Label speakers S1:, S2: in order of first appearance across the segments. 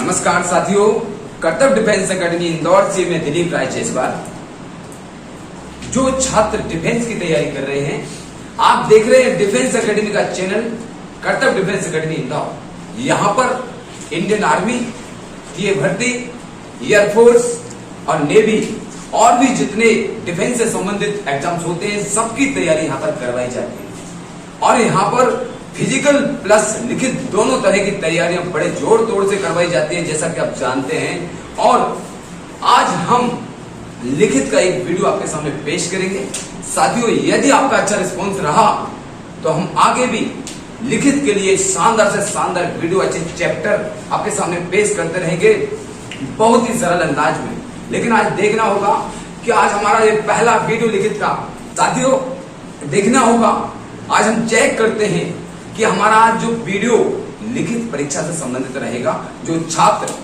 S1: नमस्कार साथियों, कर्तव्य डिफेंस एकेडमी इंदौर से मैं दिलीप राय जयसवाल। जो छात्र डिफेंस की तैयारी कर रहे हैं, आप देख रहे हैं डिफेंस एकेडमी का चैनल कर्तव्य डिफेंस एकेडमी इंदौर। यहाँ पर इंडियन आर्मी, टीए भर्ती, एयरफोर्स और नेवी और भी जितने डिफेंस से संबंधित एग्जाम्स होते हैं, सबकी तैयारी यहाँ पर करवाई जाती है। और यहाँ पर फिजिकल प्लस लिखित दोनों तरह की तैयारियां बड़े जोर तोड़ से करवाई जाती है, जैसा कि आप जानते हैं। और आज हम लिखित का एक वीडियो आपके सामने पेश करेंगे। साथियों, यदि आपका अच्छा रिस्पॉन्स रहा तो हम आगे भी लिखित के लिए शानदार से शानदार वीडियो, अच्छे चैप्टर आपके सामने पेश करते रहेंगे, बहुत ही सरल अंदाज में। लेकिन आज देखना होगा कि आज हमारा ये पहला वीडियो लिखित का, साथियों देखना होगा, आज हम चेक करते हैं कि हमारा जो वीडियो लिखित परीक्षा से संबंधित रहेगा। जो छात्र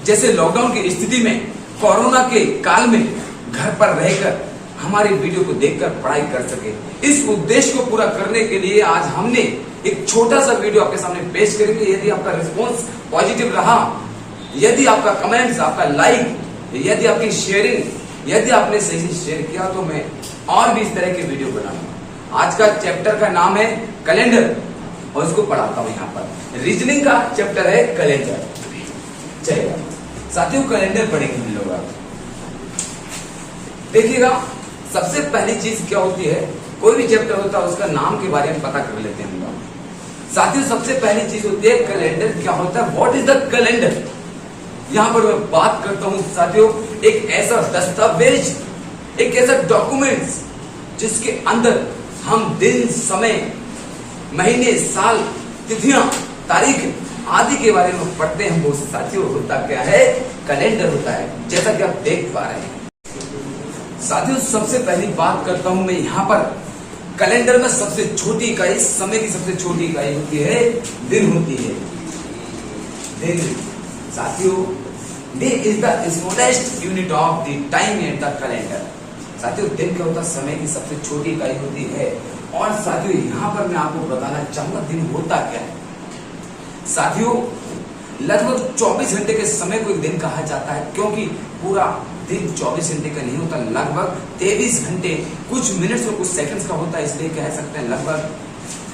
S1: जैसे लॉकडाउन की स्थिति में, कोरोना के काल में घर पर रहकर हमारे वीडियो को देखकर पढ़ाई कर सके, इस उद्देश्य को पूरा करने के लिए आज हमने एक छोटा सा वीडियो आपके सामने पेश करेंगे। यदि आपका रिस्पॉन्स पॉजिटिव रहा, यदि आपका कमेंट्स, आपका लाइक, यदि आपकी शेयरिंग, यदि आपने सही से शेयर किया, तो मैं और भी इस तरह के वीडियो बनाऊंगा। आज का चैप्टर का नाम है कैलेंडर और इसको पढ़ाता हूं। यहाँ पर रीजनिंग का चैप्टर है कैलेंडर। चलेगा साथियों, कैलेंडर पढ़ेंगे हम लोग। आप देखिएगा, सबसे पहली चीज क्या होती है, कोई भी चैप्टर होता है उसका नाम के बारे में पता कर लेते हैं हम लोग। साथियों, सबसे पहली चीज होती है कैलेंडर क्या होता है, व्हाट इज द कैलेंडर। यहां पर मैं बात करता हूं साथियों, एक ऐसा दस्तावेज, एक ऐसा डॉक्यूमेंट्स जिसके अंदर हम दिन, समय, महीने, साल, तिथियां, तारीख आदि के बारे में पढ़ते हैं। वो साथियों होता क्या है, कैलेंडर होता है, जैसा कि आप देख पा रहे हैं। साथियों, सबसे पहली बात करता हूं मैं यहाँ पर, कैलेंडर में सबसे छोटी इकाई, समय की सबसे छोटी इकाई होती है दिन होती है। दिन साथियों, day is the smallest unit of the time in the calendar. साथियों, दिन क्या होता है, समय की सबसे छोटी इकाई होती है। और साथियों, यहां पर मैं आपको बताना चाहूंगा दिन होता क्या है। साथियों, लगभग 24 घंटे के समय को एक दिन कहा जाता है, क्योंकि पूरा दिन 24 घंटे का नहीं होता, लगभग 23 घंटे कुछ मिनट्स और कुछ सेकंड्स का होता है, इसलिए कह सकते हैं लगभग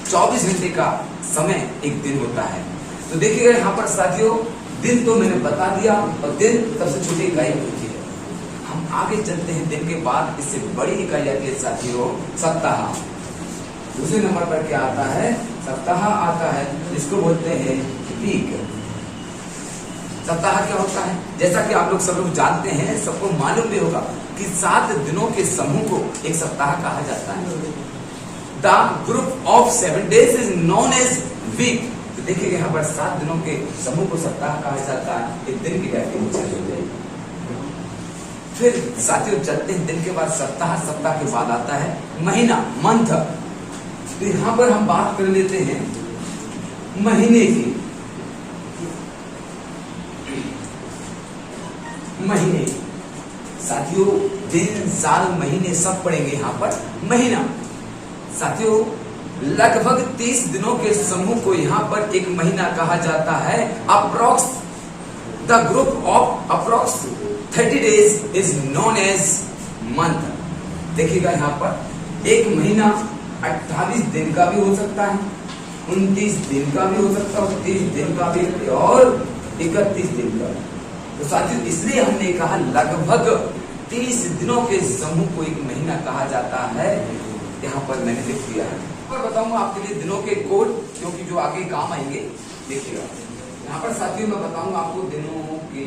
S1: 24 घंटे का समय एक दिन होता है। तो देखिएगा यहाँ पर साथियों, दिन तो मैंने बता दिया, और दिन सबसे छोटी इकाई होती है। हम आगे चलते हैं। दिन के बाद इससे बड़ी इकाई आती है साथियों, सप्ताह। दूसरे नंबर पर क्या आता है, सप्ताह आता है, इसको बोलते हैं वीक। सप्ताह क्या होता है, जैसा कि आप लोग सब लोग जानते हैं, सबको मालूम भी होगा कि 7 दिनों के समूह को एक सप्ताह कहा जाता है। The group of 7 days is known as week. तो देखिए यहाँ पर 7 दिनों के समूह को सप्ताह कहा जाता है। एक दिन की व्याख्या। फिर साथियों चलते हैं, दिन के बाद सप्ताह, सप्ताह के बाद आता है महीना, मंथ। तो यहां पर हम बात कर लेते हैं महीने की। महीने साथियों, दिन, साल, महीने सब पढ़ेंगे यहाँ पर। महीना साथियों, लगभग 30 दिनों के समूह को यहाँ पर एक महीना कहा जाता है। Approx the group of approx 30 days is known as month. देखिएगा यहाँ पर एक महीना 28 दिन का भी हो सकता है, 29 दिन का भी हो सकता है, 30 दिन का भी, और 31 दिन का। तो साथियों, इसलिए हमने कहा लगभग 30 दिनों के समूह को एक महीना कहा जाता है। यहाँ पर मैंने लिख दिया है, और बताऊंगा आपके लिए दिनों के कोड, क्योंकि जो आगे काम आएंगे। देखिएगा यहाँ पर साथियों, मैं बताऊंगा आपको दिनों के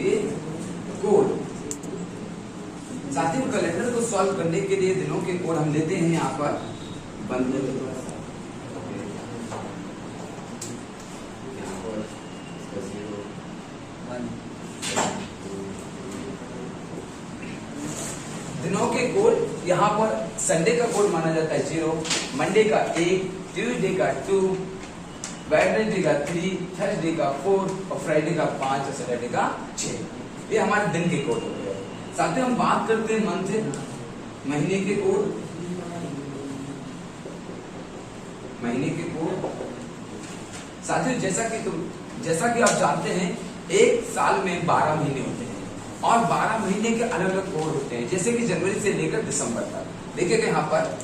S1: कोड। साथियों, कैलेंडर को सॉल्व करने के लिए दिनों के कोड हम लेते हैं। यहाँ पर बंद कर दो थोड़ा सा। दिनों के कोड यहाँ पर संडे का कोड माना जाता है 0, मंडे का 1, ट्यूसडे का 2, वेडनेसडे का 3, थर्सडे का 4 और फ्राइडे का 5 और सैटरडे का 6। ये हमारे दिन के कोड हो गए। साथ ही हम बात करते हैं मंथ, महीने के कोड। महीने के कोड साथियों, जैसा कि आप जानते हैं एक साल में 12 महीने होते हैं और 12 महीने के अलग अलग कोड होते हैं, जैसे कि जनवरी से लेकर दिसंबर तक। देखिएगा यहाँ पर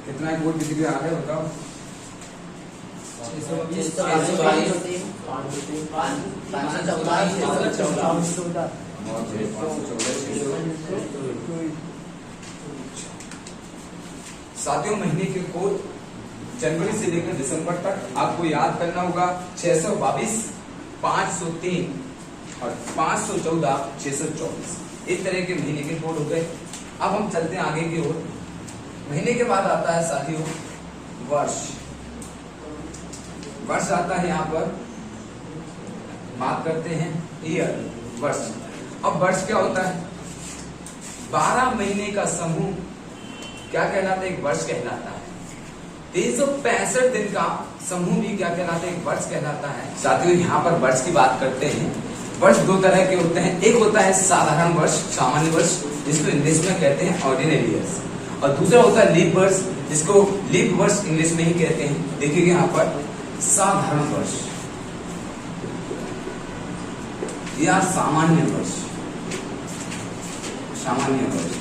S1: कितना कोड किसी आ गया बताओ। 7 महीने के कोड जनवरी से लेकर दिसंबर तक आपको याद करना होगा। 622, 503 और 514, 624 इस तरह के महीने के कोड हो गए। अब हम चलते हैं आगे की ओर। महीने के बाद आता है साथियों वर्ष। वर्ष आता है यहाँ पर, बात करते हैं ईयर, वर्ष। अब वर्ष क्या होता है? 12 महीने का समूह क्या कहलाता है? एक वर्ष कहलाता है। 365 दिन का समूह भी क्या कहलाता है? एक वर्ष कहलाता है। साथियों यहाँ पर वर्ष की बात करते हैं। वर्ष दो तरह के होते हैं, एक होता है साधारण वर्ष, सामान्य वर्ष, जिसको इंग्लिश में कहते हैं ऑर्डिनरी ईयर्स, और दूसरा होता है लीप वर्ष, जिसको लीप वर्ष इंग्लिश में ही कहते हैं। देखिए यहाँ पर साधारण वर्ष या सामान्य वर्ष, सामान्य वर्ष।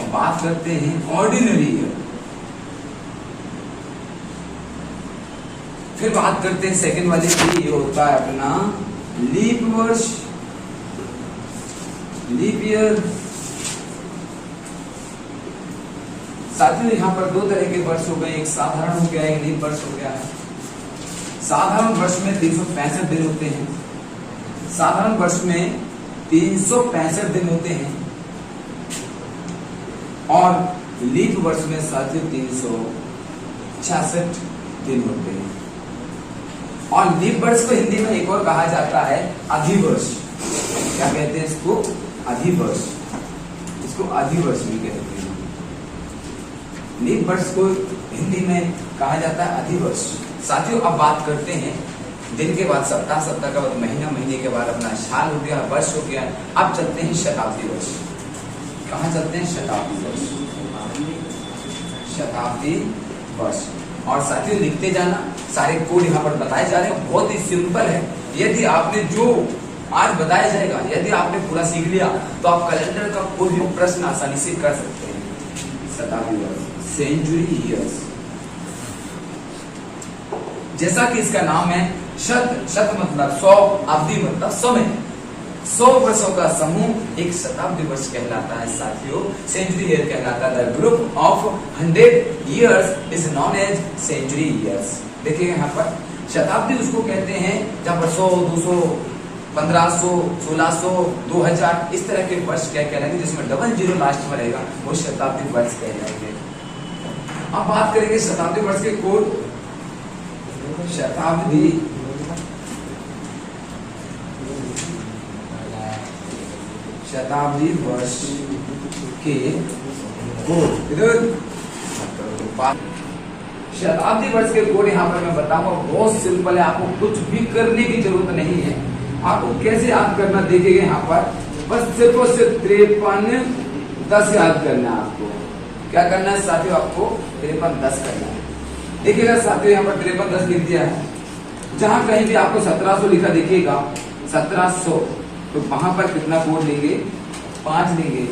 S1: और बात करते हैं ऑर्डिनरी ईयर। फिर बात करते हैं सेकंड वाले की, ये होता है अपना लीप वर्ष, लीप ईयर। साथियों यहाँ पर दो तरह के वर्ष हो गए, एक साधारण हो गया, एक लीप वर्ष हो गया है। साधारण वर्ष में 365 दिन होते हैं, साधारण वर्ष में 365 दिन होते हैं, और लीप वर्ष में साथियों 366 दिन होते हैं। और लीप वर्ष को हिंदी में एक और कहा जाता है अधिवर्ष। क्या कहते हैं इसको? अधिवर्ष। इसको अधिवर्ष भी कहते हैं। लीप वर्ष को हिंदी में कहा जाता है अधिवर्ष। साथियों अब बात करते हैं दिन के बाद सप्ताह, सप्ताह के बाद महीना, महीने के बाद अपना साल हो गया, वर्ष हो गया। अब चलते हैं शताब्दी वर्ष। कहाँ चलते हैं? शताब्दी वर्ष, शताब्दी वर्ष। और साथियों लिखते जाना, सारे कोड यहाँ पर बताए जा रहे हैं, बहुत ही सिंपल है। यदि आपने जो आज बताया जाएगा, यदि आपने पूरा सीख लिया तो आप कैलेंडर का कोई भी प्रश्न आसानी से कर सकते हैं। शताब्दी वर्ष, सेंचुरी ईयर्स, जैसा कि इसका नाम है शत, शत मतलब 100, अवधि मतलब समय। 100 वर्षों का समूह एक शताब्दी वर्ष कहलाता है साथियों। सेंचुरी ईयर कहलाता है। The group of 100 years is known as century years. देखिए यहाँ पर शताब्दी उसको कहते हैं जहाँ पर 100, 200, 1500, 1600, 2000 इस तरह के वर्ष क्या कहलाएंगे, जिसमें डबल जीरो लास्ट में रहेगा, वो शताब्दी वर्ष कहलाएंगे। अब बात करेंगे शताब्दी वर्ष के कोड। शताब्दी वर्ष के कोड, इधर शताब्दी वर्ष के कोड यहाँ पर मैं बताऊंगा, बहुत सिंपल है, आपको कुछ भी करने की जरूरत नहीं है। आपको कैसे याद करना देखिएगा यहाँ पर, बस सिर्फ और सिर्फ 53 10 याद करना है। आपको क्या करना है साथियों? आपको 53 10 करना है। देखिएगा साथियों यहाँ पर 53 10 लिख दिया है। जहां कहीं भी आपको 1700 लिखा देखिएगा, 1700, तो वहां पर कितना कोड लेंगे? 5 लेंगे।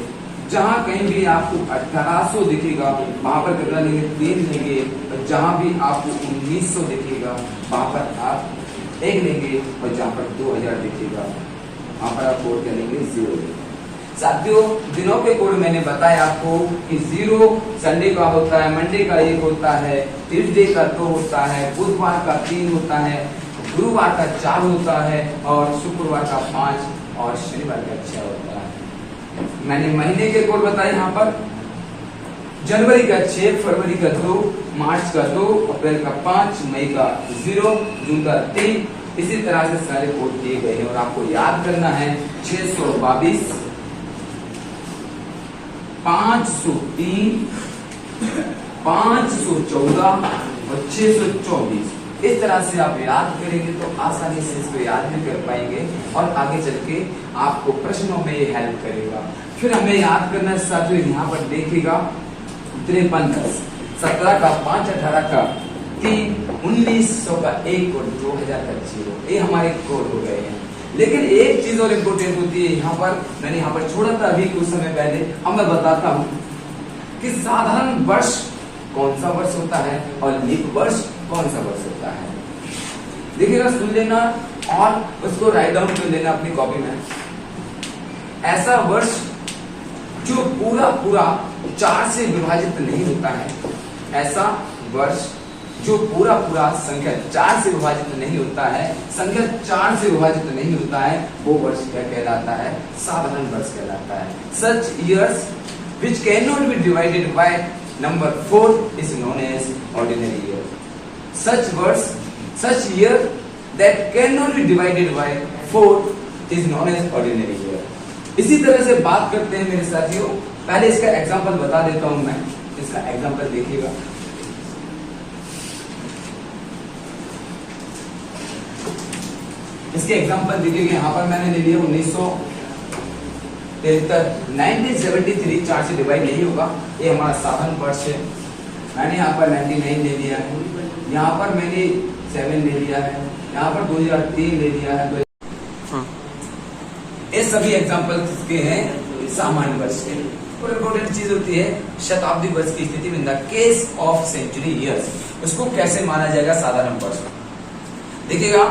S1: जहां कहीं भी आपको 1800 दिखेगा, वहां पर कितना लेंगे? 3 लेंगे। और जहां भी आपको 1900 दिखेगा, वहां पर आप 1 लेंगे। और जहां पर 2000 दिखेगा, वहां पर आप कोड क्या लेंगे? 0। साथियों दिनों के कोड मैंने बताया आपको कि 0 संडे का होता है, मंडे का 1 होता है, ट्यूसडे का 2 होता है, बुधवार का 3 होता है, गुरुवार का 4 होता है, और शुक्रवार का 5 और शनिवार का 6 होता है। मैंने महीने के कोड बताए यहाँ पर, जनवरी का 6, फरवरी का 2, मार्च का 2, अप्रैल का 5, मई का 0, जून का 3। इसी तरह से सारे कोड दिए गए हैं और आपको याद करना है 622, 503, 514 और 624। इस तरह से आप याद करेंगे तो आसानी से इसको याद भी कर पाएंगे और आगे चल के आपको प्रश्नों में ये हेल्प करेगा। फिर हमें याद करना है साथियों, यहाँ पर देखिएगा 53 10, 17 का 5, 18 का 1900 का 1 और 2000 का 0, ये हमारे कोड हो गए हैं। लेकिन एक चीज और इम्पोर्टेंट होती है, यहाँ पर मैंने यहाँ पर छोड़ा था अभी कुछ समय पहले, अब मैं बताता हूँ कि साधारण वर्ष कौन सा वर्ष होता है और लीप वर्ष कौन सा वर्ष होता है। देखिएगा, सुन लेना और उसको राइट डाउन कर लेना अपनी कॉपी में। ऐसा वर्ष जो पूरा पूरा 4 से विभाजित नहीं होता है, ऐसा वर्ष जो पूरा पूरा संख्या 4 से विभाजित नहीं होता है, संख्या 4 से विभाजित नहीं होता है, वो वर्ष क्या कहलाता है? साधारण वर्ष कहलाता है। Such years which cannot be divided by number 4 is known as ordinary year. Such year that cannot be divided by 4 is known as ordinary year. इसी तरह से बात करते हैं मेरे साथियों। पहले इसका एग्जांपल बता देता हूं मैं, इसका एग्जांपल देखिएगा। इसके एग्जांपल देखिएगा, यहाँ पर मैंने ले लिया 1973, 4 से डिवाइड नहीं होगा, ये हमारा साधारण वर्ष है। मैंने यहाँ पर 99 ले लिया है, यहाँ पर मैंने 7 ले लिया है, यहाँ पर 2003 ले लिया है। ये सभी एग्जांपल किसके हैं? सामान्य वर्ष के। और इम्पोर्टेंट चीज होती है शताब्दी वर्ष की स्थिति में, in the case of century years, उसको कैसे माना जाएगा साधारण वर्ष। देखिएगा,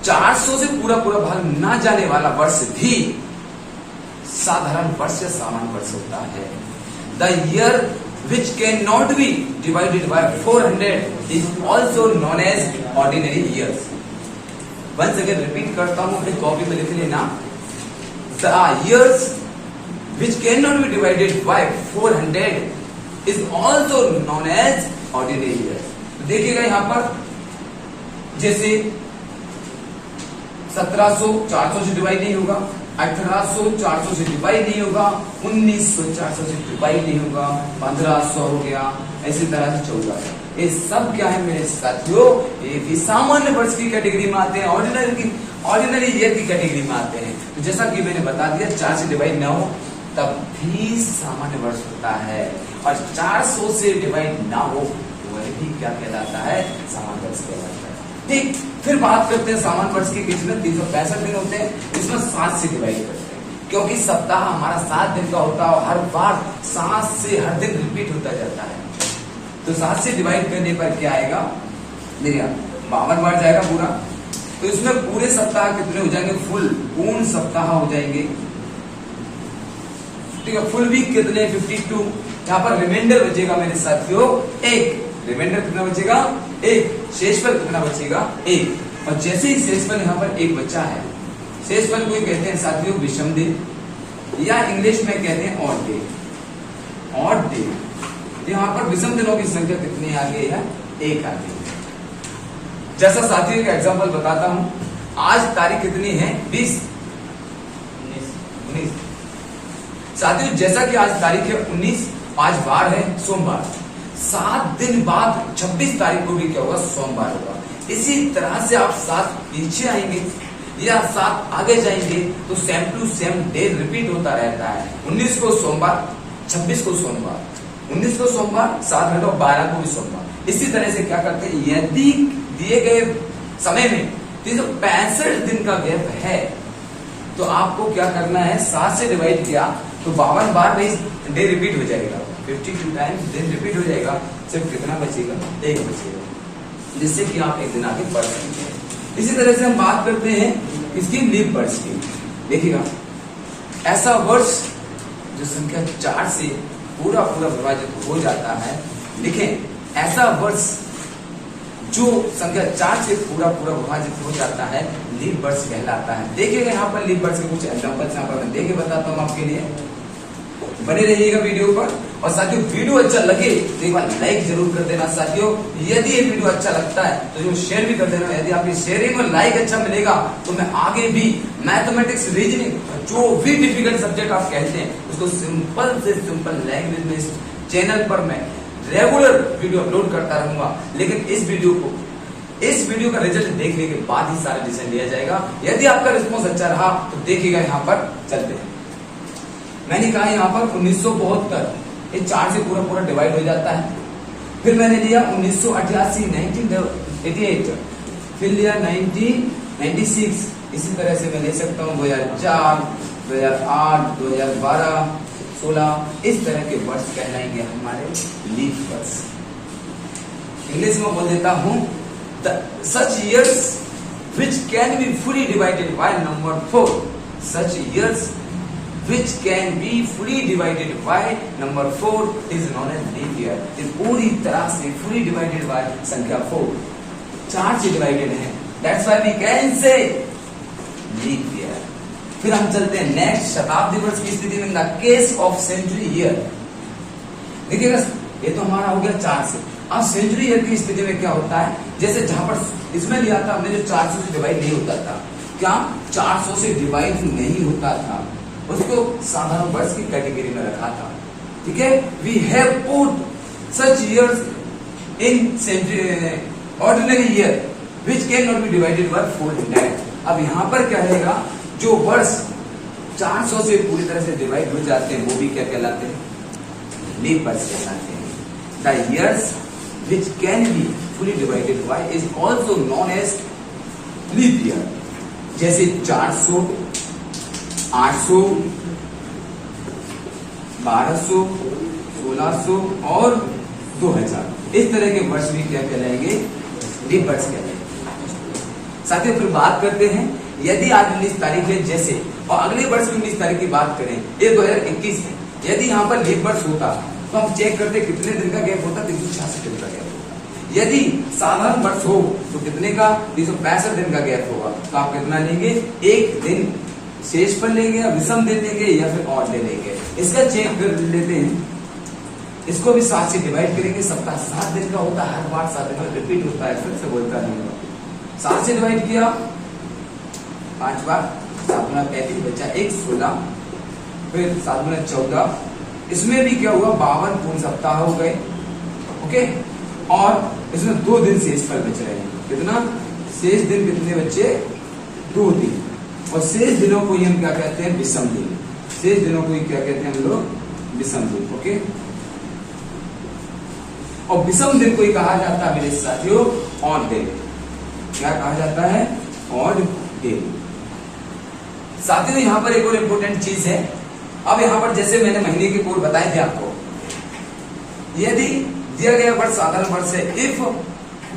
S1: 400 से पूरा पूरा भाग ना जाने वाला वर्ष भी साधारण वर्ष या सामान्य वर्ष होता है। The year which cannot be divided by 400 is also known as ordinary years. Once again repeat करता हूँ, अपनी कॉपी में लिख लेना। The years which cannot be divided by 400 is also known as ordinary years. देखिएगा यहाँ पर, जैसे 1700 400 से डिवाइड नहीं होगा, 1800 400 से डिवाइड नहीं होगा, 1900 400 से डिवाइड नहीं होगा, 1500 हो गया, ऐसी तरह से 1400। ये सब क्या है मेरे साथियों? ये भी सामान्य वर्ष की कैटेगरी में आते हैं, ऑर्डिनरी ईयर की कैटेगरी में आते हैं। तो जैसा कि मैंने बता दिया, 4 से डिवाइड ना हो तब भी सामान्य वर्ष होता है, और 400 से डिवाइड ना हो वह भी क्या कहलाता है? सामान्य वर्ष कहलाता है। ठीक, फिर बात करते हैं सामान्य वर्ष की। किसमें 365 दिन होते हैं, इसमें 7 से डिवाइड करते हैं, क्योंकि सप्ताह हमारा 7 दिन का होता है और हर बार 7 से हर दिन रिपीट होता जाता है। तो 7 से डिवाइड करने पर क्या आएगा? देखिए, 52 बार जाएगा पूरा, तो इसमें पूरे सप्ताह कितने हो जाएंगे? फुल पूर्ण सप्ताह हो जाएंगे। ठीक है, फुल वीक कितने? 52। यहाँ पर रिमाइंडर बचेगा मेरे साथियों 1। रिमाइंडर कितना बचेगा? 1। शेषफल कितना बचेगा? 1। और जैसे ही शेषफल यहाँ पर 1 बचा है, शेषफल को कहते हैं साथियों विषम दिन, या इंग्लिश में कहते हैं ऑड डे। ऑड डे, यहाँ पर विषम दिनों की संख्या कितनी आ गई है? 1 आ गई। जैसा साथियों का एग्जांपल बताता हूं, आज तारीख कितनी है? 20 19। साथियों, जैसा कि आज तारीख है 19, आज बार है सोमवार, 7 दिन बाद 26 तारीख को भी क्या होगा? सोमवार होगा। इसी तरह से आप 7 पीछे आएंगे या 7 आगे जाएंगे तो same to same day repeat होता रहता है। 19 को सोमवार, 26 को सोमवार, 19 को सोमवार, 7 घंटों 12 को भी सोमवार। इसी तरह से क्या करते हैं, यदि दिए गए समय में 365 दिन का गैप है तो आपको क्या करना है? 7 से डिवाइड किया तो 52 बार नहीं डे रिपीट हो जाएगा, 52 टाइम्स दिन रिपीट हो जाएगा। सिर्फ कितना बचेगा? 1 बचेगा, जिससे कि आप एक दिन आगे बढ़ सकते हैं। इसी तरह से हम बात करते हैं इसकी लीप वर्ष की। देखिएगा, ऐसा वर्ष जो संख्या 4 से पूरा पूरा विभाजित हो जाता है, लिखें ऐसा वर्ष जो संख्या 4 से पूरा पूरा विभाजित हो जाता है, लीप वर्ष कहलाता है। देखिएगा, यहाँ पर लीप वर्ष के कुछ एग्जांपल्स यहाँ पर मैं देके बताता हूँ आपके लिए। बने रहिएगा वीडियो पर। और साथियों, वीडियो अच्छा लगे तो एक बार लाइक जरूर कर देना साथियों। यदि ये वीडियो अच्छा लगता है तो शेयर भी कर देना। यदि आपकी शेयरिंग और लाइक अच्छा मिलेगा तो मैं आगे भी मैथमेटिक्स, रीजनिंग, जो भी डिफिकल्ट सब्जेक्ट आप कहते हैं उसको सिंपल से सिंपल लैंग्वेज में इस चैनल पर मैं रेगुलर वीडियो अपलोड करता रहूंगा। लेकिन इस वीडियो का रिजल्ट देखने के बाद ही सारा डिसीजन लिया जाएगा। यदि आपका रिस्पॉन्स अच्छा रहा तो देखिएगा, यहाँ पर चलते हैं। मैंने कहा यहाँ पर 1972, ये 4 से पूरा पूरा डिवाइड हो जाता है। फिर मैंने लिया 1988 1988, फिर लिया 1996, इसी तरह से मैं ले सकता हूँ 2004, 2008, 2012, 16, इस तरह के वर्ष कहलाएंगे हमारे लीफ वर्ष। इंग्लिश में बोल देता हूं such years which can be fully divided by number 4, such years which can be fully divided by number 4 is known as leap year। ये पूरी तरह से fully divided by संख्या 4, 4 से डिवाइडेड है, that's why we can say leap year। फिर हम चलते हैं नेक्स्ट शताब्दी वर्ष की स्थिति में, the case of century year. देखिएगा ये तो हमारा हो गया 4 से। अब सेंचुरी ईयर की स्थिति में क्या होता है, जैसे जहां पर इसमें लिया था हमने जो 400 से डिवाइड नहीं होता था, क्या 400 से डिवाइड नहीं होता था, उसको साधारण वर्ष की कैटेगरी में रखा था। ठीक है, we have put such years in ordinary year which can not be divided by 400। अब यहां पर क्या रहेगा, जो वर्ष 400 से पूरी तरह से डिवाइड हो जाते हैं वो भी क्या कहलाते हैं, लीप वर्ष कहलाते हैं। The years which can be fully divided by is also known as leap year। जैसे 400, 800, 1200, 1600 और 2000, इस तरह के वर्ष भी क्या कहलाएंगे, लीप वर्ष कहलाएंगे। साथियों फिर बात करते हैं, यदि आज 19 तारीख है जैसे, और अगले वर्ष की 19 तारीख की बात करें, ये 2021 है, यदि यहाँ पर लीप वर्ष होता तो हम चेक करते कितने दिन का गैप होता, 366 दिन का गैप होता। यदि साधारण वर्ष हो तो कितने का, 365 दिन का गैप होगा। तो आप कितना लेंगे, एक दिन शेष पर लेंगे या विषम दिन लेंगे या फिर और ले लेंगे। इसका चेक कर लेते हैं, इसको भी 7 से डिवाइड करेंगे। सप्ताह 7 दिन का होता है, हर बार 7 दिन में रिपीट होता है, फिर से बोलता नहीं। 7 से डिवाइड किया 5 बार, 7 गुना 35 बचा 1, 16, फिर 7 गुना 14, इसमें भी क्या हुआ, 52 पूर्ण सप्ताह हो गए। ओके, और इसमें 2 दिन शेष पर बच रहे हैं। कितना शेष दिन, कितने बच्चे, 2 दिन। और शेष दिनों को ही हम क्या कहते हैं, विषम दिन। शेष दिनों को ही क्या कहते हैं हम लोग, विषम दिन। ओके, और विषम दिन को ही कहा जाता है मेरे साथियों ऑड डे। क्या कहा जाता है, ऑड डे। साथियों यहाँ पर एक और इम्पोर्टेंट चीज है। अब यहाँ पर जैसे मैंने महीने के कोड बताए थे आपको, यदि दिया गया वर्ष साधारण वर्ष है, if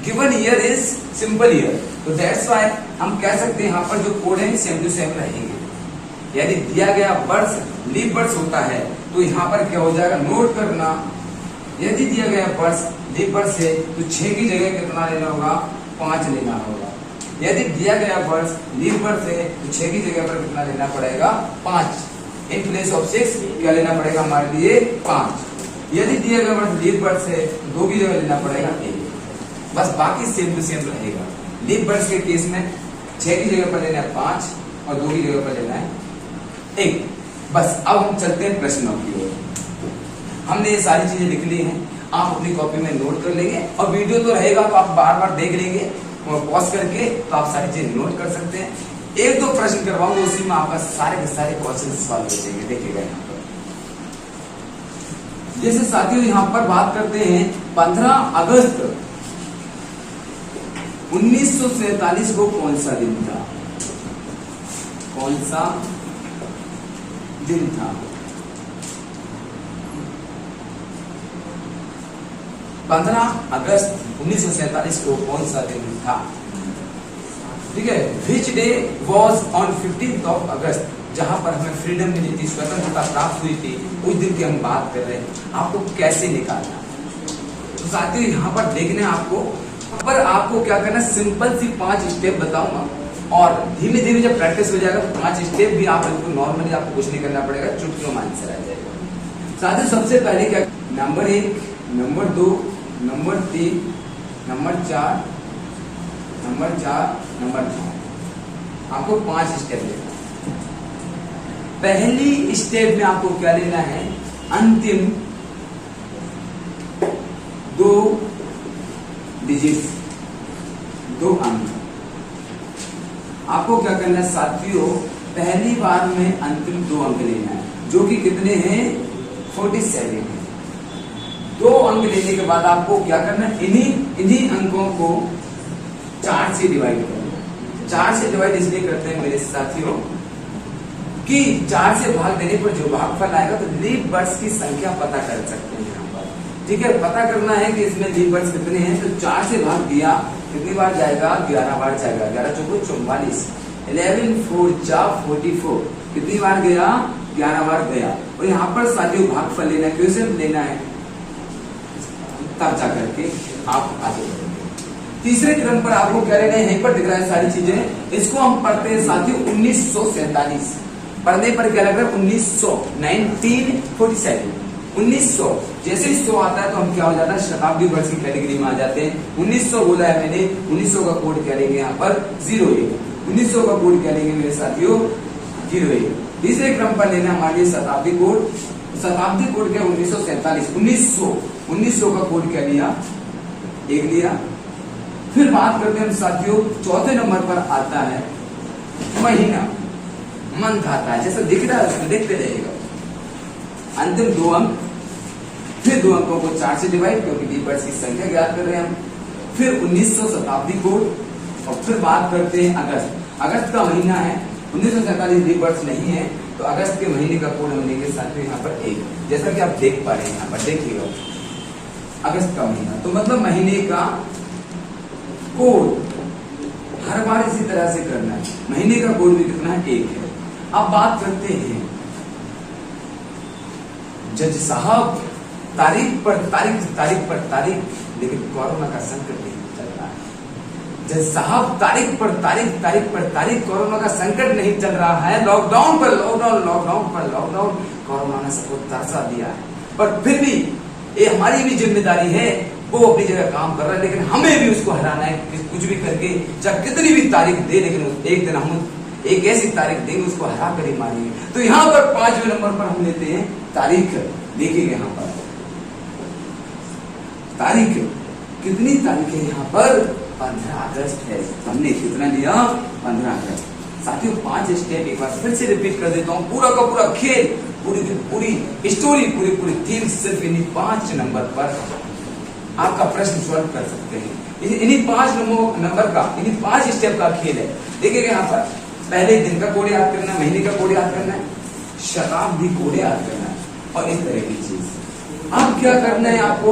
S1: given year is simple year, तो दैट्स व्हाई हम कह सकते हैं यहाँ पर जो कोड है सेम टू सेम रहेंगे। यदि दिया गया वर्ष लीप वर्ष होता है तो यहाँ पर क्या हो जाएगा, नोट करना, यदि दिया गया वर्ष लीप वर्ष है तो 6 की जगह कितना लेना होगा, 5 लेना होगा। यदि दिया गया वर्ष लीप वर्ष है तो 6 की जगह पर कितना लेना पड़ेगा, 5। इन प्लेस ऑफ 6 क्या लेना पड़ेगा हमारे लिए, 5। यदि दिया गया वर्ष लीप वर्ष है तो 2 की जगह लेना पड़ेगा 1। बस बाकी सेम टू सेम रहेगा। लीप वर्ष के केस में 6 की जगह पर लेना है 5 और 2 की जगह पर लेना है 1। बस अब हम चलते हैं प्रश्नों की ओर। हमने ये सारी चीजें लिख ली हैं, आप अपनी कॉपी में नोट कर लेंगे, और वीडियो तो रहेगा तो आप बार बार देख लेंगे, पॉज करके तो आप सारी चीजें नोट कर सकते हैं। 1-2 प्रश्न करवाऊंगा, उसी में आपका सारे के सारे क्वेश्चन सॉल्व हो जाएंगे। देखिएगा यहाँ पर, जैसे साथियों यहाँ पर बात करते हैं 15 अगस्त 1947 को कौन सा दिन था, कौन सा दिन था। 15 अगस्त 1947 को कौन सा दिन था, ठीक है। विच डे वॉज ऑन 15 अगस्त, जहां पर हमें फ्रीडम मिली थी, स्वतंत्रता प्राप्त हुई थी, उस दिन की हम बात कर रहे हैं। आपको कैसे निकालना, तो साथियों यहाँ पर देखने आपको, पर आपको क्या करना, सिंपल सी 5 स्टेप बताऊंगा, और धीमे धीमे जब प्रैक्टिस हो जाएगा तो 5 स्टेप भी आप बिल्कुल नॉर्मली, आपको कुछ नहीं करना पड़ेगा, चुटकियों में आंसर आ जाएगा। साथियों सबसे पहले क्या, number 1, number 2, number 3, number 4, number 4, आपको 5 स्टेप लेना। पहली स्टेप में आपको क्या लेना है, अंतिम 2 डिजिट, 2 अंक। आपको क्या करना है साथियों, पहली बार में अंतिम 2 अंक लेना है, जो कि कितने हैं, 47 है। 2 अंक लेने के बाद आपको क्या करना है, इन्हीं अंकों को 4 से डिवाइड करना। 4 से डिवाइड इसलिए करते हैं मेरे साथियों कि 4 से भाग देने पर जो भागफल आएगा तो लीफ वर्ड्स की संख्या पता कर सकते हैं यहाँ पर। ठीक है, पता करना है कि इसमें लीफ वर्ड्स कितने हैं, तो 4 से भाग दिया, कितनी बार जाएगा, 11 बार जाएगा। 11 चौको 44, 11 4 जा 44, कितनी बार गया, 11 बार गया। और यहाँ पर साथियों भागफल लेना है, क्वेश्चन लेना है, तब जा करके आप आगे बढ़ेंगे। तीसरे क्रम पर आपको क्या लेना है, यहीं पर दिख रहा है सारी चीजें, इसको हम पढ़ते हैं साथियों 1947। पढ़ने पर क्या लग रहा है, 1947, 1900। जैसे ही 100 आता है तो हम क्या हो जाता है, शताब्दी वर्ष की कैटेगरी में आ जाते हैं। 1900 बोला है मैंने, 1900 का कोड क्या लेंगे यहाँ पर, 01। 1900 का कोड क्या लेंगे मेरे साथियों, 01। तीसरे क्रम पर लेना हमारे लिए शताब्दी कोड। शताब्दी कोड क्या, 1947, 1900 का कोड क्या लिया, 1 लिया। फिर बात करते हैं हम साथियों, चौथे नंबर पर आता है महीना, मंथ आता है, जैसा दिख रहा है उसमें देखते रहेगा। अंतिम 2 अंक, फिर 2 अंकों को 4 से डिवाइड, क्योंकि लीफ वर्ड्स की संख्या ज्ञात कर रहे हैं हम। फिर 1900 शताब्दी कोड, और फिर बात करते हैं अगस्त। अगस्त का महीना है, 1947 लीफ वर्ड्स नहीं है, तो अगस्त के महीने का कोड हम लेंगे साथियों यहाँ पर 1, जैसा कि आप देख पा रहे हैं यहाँ पर, देखिएगा अगस्त का महीना, तो मतलब महीने का कोड हर बार इसी तरह से करना है। महीने का कोड भी कितना है, 1 है। अब बात करते हैं जज साहब, तारीख पर तारीख, लेकिन कोरोना का संकट नहीं चल रहा है। जज साहब तारीख पर तारीख, कोरोना का संकट नहीं चल रहा है। लॉकडाउन पर लॉकडाउन, कोरोना ने सबको तरसा दिया है, पर फिर भी ये हमारी भी जिम्मेदारी है, वो अपनी जगह काम कर रहा है, लेकिन हमें भी उसको हराना है, कुछ भी करके, चाहे कितनी भी तारीख दे, लेकिन एक दिन हम एक ऐसी तारीख देंगे उसको हरा कर ही मानेंगे। तो यहाँ पर 5वें नंबर पर हम लेते हैं तारीख। देखिए यहाँ पर तारीख, कितनी तारीख है यहाँ पर, 15 अगस्त है। हमने कितना लिया, 15 अगस्त। साथियों 5 स्टेप एक बार फिर से रिपीट कर देता हूँ, पूरा का पूरा खेल, पूरी स्टोरी, पूरी थीम सिर्फ इन्हीं 5 नंबर पर आपका प्रश्न सॉल्व कर सकते हैं। इन्हीं 5 नंबर का, इन्हीं 5 स्टेप का खेल है। देखिएगा यहाँ पर पहले दिन का कोड याद करना है, महीने का कोड याद करना है, शताब्दी कोड याद करना है, और इस तरह की चीज। अब क्या करना है आपको,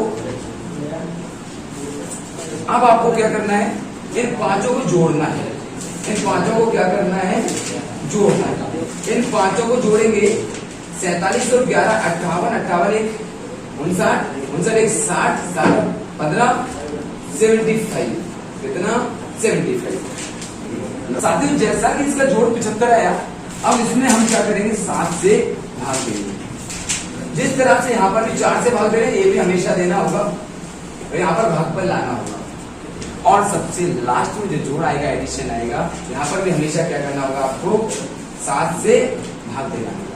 S1: अब आपको क्या करना है, इन 5 को जोड़ना है। इन 5 को क्या करना है, जोड़ना है। इन 5 को जोड़ेंगे, 47 और 11 58, 58 59 एक 60 15 75, कितना 75। साथियों जैसा कि इसका जोड़ 75 आया, अब इसमें हम क्या करेंगे, 7 से भाग देंगे। जिस तरह से यहाँ पर भी 4 से भाग दे रहे हैं, ये भी हमेशा देना होगा, और यहाँ पर भागफल लाना होगा। और सबसे लास्ट में जो जोड़ आएगा, एडिशन आएगा, यहाँ पर भी हमेशा क्या करना होगा, आपको 7 से भाग देना होगा।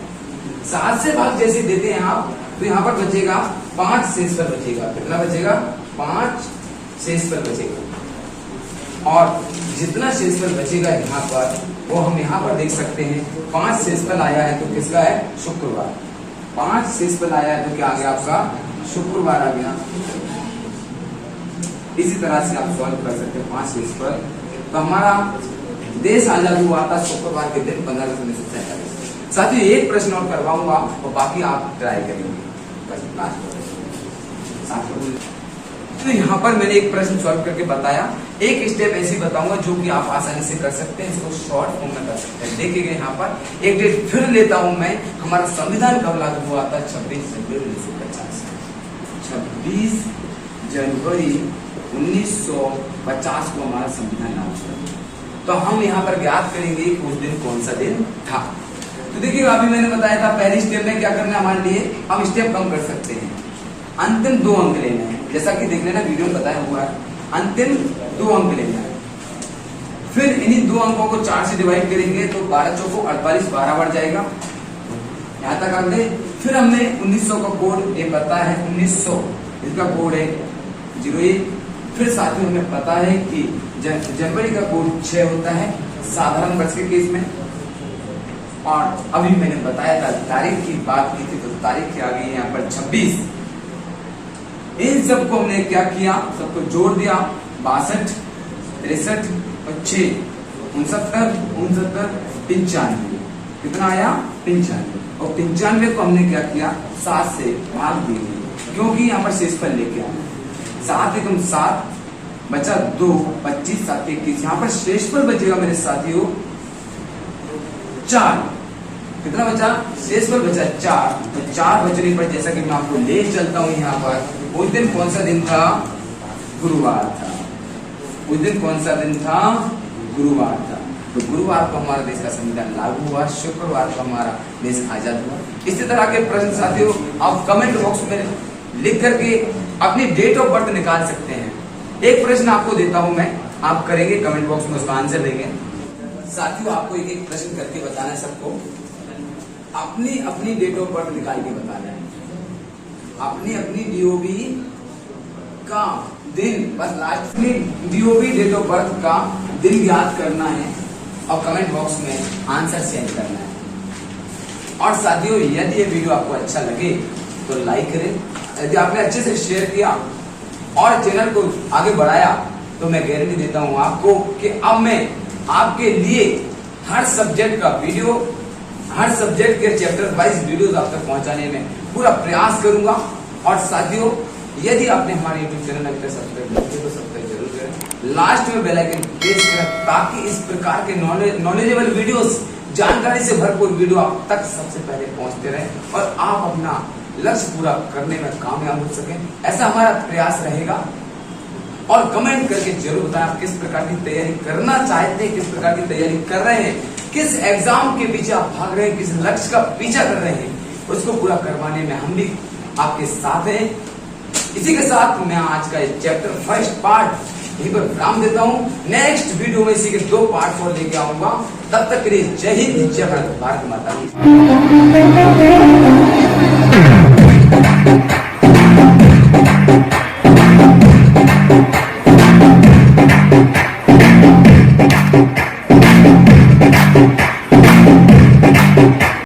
S1: 7 से भाग जैसे देते हैं आप, तो यहाँ पर बचेगा 5 शेष पर बचेगा, कितना बचेगा, 5 शेष पर बचेगा। और जितना शेष पर बचेगा यहाँ पर, वो हम यहाँ पर देख सकते हैं। 5 शेष पर आया है तो किसका है, शुक्रवार। 5 शेष पर आया है तो क्या आ गया आपका, शुक्रवार आ गया। इसी तरह से आप सॉल्व कर सकते हैं 5 शेष पर। तो हमारा देश आजाद हुआ था शुक्रवार के दिन 15 अगस्त 1947। साथियों एक प्रश्न और करवाऊंगा और बाकी आप ट्राई करेंगे। तो यहाँ पर मैंने एक प्रश्न सॉल्व करके बताया, एक स्टेप ऐसी बताऊंगा जो कि आप आसानी से कर सकते हैं, इसको शॉर्ट फॉर्म में कर सकते हैं। देखिएगा यहाँ पर एक डेट फिर लेता हूं मैं, हमारा संविधान कब लागू हुआ था, 26 जनवरी 1950। 26 जनवरी 1950 को हमारा संविधान लागू हुआ। तो हम यहाँ पर ज्ञात करेंगे कि उस दिन कौन सा दिन था। तो देखिए अभी मैंने बताया था पहली स्टेप में क्या करना है हमारे लिए, हम स्टेप कम कर सकते हैं। अंतिम 2 अंक लेना है, जैसा कि देख लेना वीडियो में बताया हुआ है, अंतिम 2 अंक लेना है। फिर इन्हीं 2 अंकों को 4 से डिवाइड करेंगे तो 12 चौको 48, 12 बढ़ जाएगा, यहाँ तक आ गए। फिर हमने 1900 का कोड ये पता है, 1900 इसका कोड है 01। फिर साथ में हमें पता है कि जनवरी का कोड 6 होता है साधारण वर्ष के केस में। और अभी मैंने बताया था तारीख की बात की थी, तो तारीख की आ गई यहाँ पर 26 इन सबको हमने क्या किया, सबको जोड़ दिया। 62, 63 और 6, 69, 95। कितना आया? 95। और 95 को हमने क्या किया, 7 से भाग दिए, क्योंकि यहाँ पर शेषफल लेके आए। 7 एकम 7, बचा 2, 25, 7 21। यहाँ पर शेषफल बचेगा मेरे साथियों 4। कितना बचा? शेषफल बचा 4। तो 4 बचने पर जैसा कि मैं आपको ले चलता हूं यहाँ पर, उस दिन कौन सा दिन था? गुरुवार था। उस दिन कौन सा दिन था? गुरुवार था। तो गुरुवार को हमारा देश का संविधान लागू हुआ, शुक्रवार को हमारा देश आजाद हुआ। इसी तरह के प्रश्न साथियों आप कमेंट बॉक्स में लिख करके अपनी डेट ऑफ बर्थ निकाल सकते हैं। एक प्रश्न आपको देता हूं मैं, आप करेंगे कमेंट बॉक्स में, उसका आंसर देंगे। साथियों आपको एक एक प्रश्न करके बताना है सबको, अपनी अपनी डेट ऑफ बर्थ निकाल के बताना है, अपनी अपनी डीओबी का दिन, बस लास्ट में डीओबी डेट ऑफ बर्थ का दिन याद करना है और कमेंट बॉक्स में आंसर सेंड करना है। और साथियों यदि ये वीडियो आपको अच्छा लगे तो लाइक करें, यदि आपने अच्छे से शेयर किया और चैनल को आगे बढ़ाया तो मैं गारंटी देता हूं आपको कि अब मैं आपके लिए हर सब्जेक्ट का वीडियो, हर सब्जेक्ट के चैप्टर वाइज वीडियोस आप तक पहुंचाने में पूरा प्रयास करूंगा। और साथियों यदि आपने हमारे YouTube चैनल अभी तक सब्सक्राइब नहीं किया तो सब्सक्राइब जरूर करें, लास्ट में बेल आइकन प्रेस करें ताकि इस प्रकार के नॉलेजेबल वीडियोस, जानकारी से भरपूर वीडियो आप तक सबसे पहले पहुंचते रहे और आप अपना लक्ष्य पूरा करने में कामयाब हो सके, ऐसा हमारा प्रयास रहेगा। और कमेंट करके जरूर बताएं आप किस प्रकार की तैयारी करना चाहते हैं, किस प्रकार की तैयारी कर रहे हैं, किस एग्जाम के पीछे आप भाग रहे हैं, किस लक्ष्य का पीछा कर रहे हैं, उसको पूरा करवाने में हम भी आपके साथ हैं। इसी के साथ मैं आज का चैप्टर फर्स्ट पार्ट यहीं पर विराम देता हूं। नेक्स्ट वीडियो में इसी के 2 पार्ट और लेके आऊंगा। तब तक के लिए जय हिंद, जय भारत, भारत माता की।